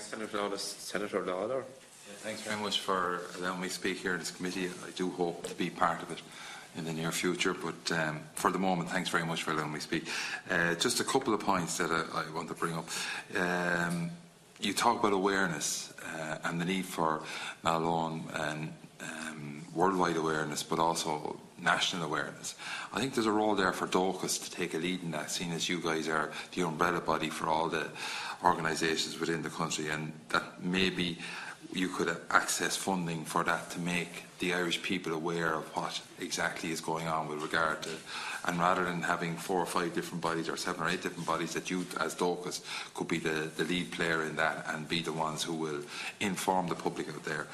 Senator Lawlor. Thanks very much for allowing me to speak here in this committee. I do hope to be part of it in the near future, but for the moment, thanks very much for allowing me to speak. Just a couple of points that I want to bring up. You talk about awareness and the need for not alone worldwide awareness, but also national awareness. I think there's a role there for DOCUS to take a lead in that, seeing as you guys are the umbrella body for all the organisations within the country, and that maybe you could access funding for that to make the Irish people aware of what exactly is going on with regard to, and rather than having 4 or 5 different bodies or 7 or 8 different bodies, that you as DOCUS could be the lead player in that and be the ones who will inform the public out there.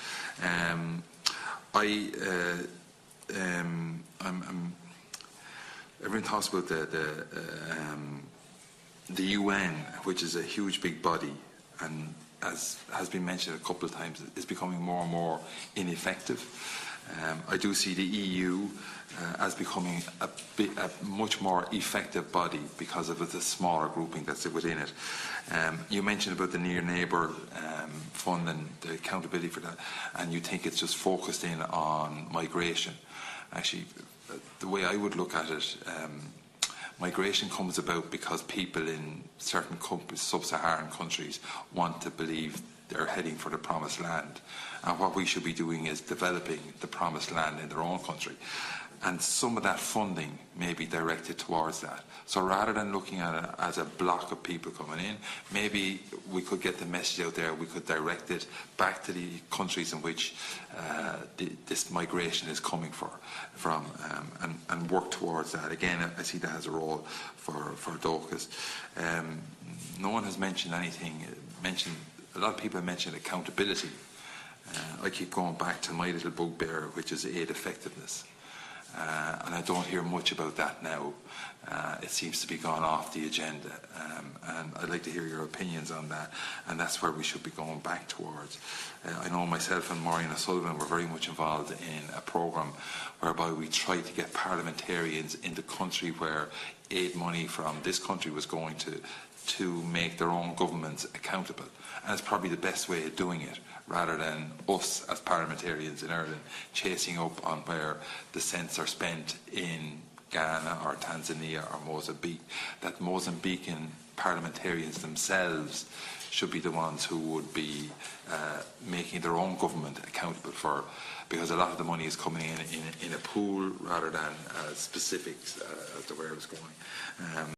Everyone talks about the UN, which is a huge big body, and as has been mentioned a couple of times, is becoming more and more ineffective. I do see the EU as becoming a much more effective body because of the smaller grouping that's within it. You mentioned about the near neighbour fund and the accountability for that, and you think it's just focused in on migration. Actually, the way I would look at it, migration comes about because people in certain sub-Saharan countries want to believe they're heading for the promised land. And what we should be doing is developing the promised land in their own country. And some of that funding may be directed towards that. So rather than looking at it as a block of people coming in, maybe we could get the message out there, we could direct it back to the countries in which this migration is coming from and work towards that. Again, I see that as a role for DOCUS. No one has mentioned anything, a lot of people have mentioned accountability. I keep going back to my little bugbear, which is aid effectiveness. And I don't hear much about that now. It seems to be gone off the agenda, and I'd like to hear your opinions on that, and that's where we should be going back towards. I know myself and Maureen O'Sullivan were very much involved in a programme whereby we tried to get parliamentarians in the country where aid money from this country was going to make their own governments accountable, and it's probably the best way of doing it, rather than us as parliamentarians in Ireland chasing up on where the cents are spent in Ghana or Tanzania or Mozambique. That Mozambican parliamentarians themselves should be the ones who would be making their own government accountable for, because a lot of the money is coming in a pool rather than specifics as to where it's going.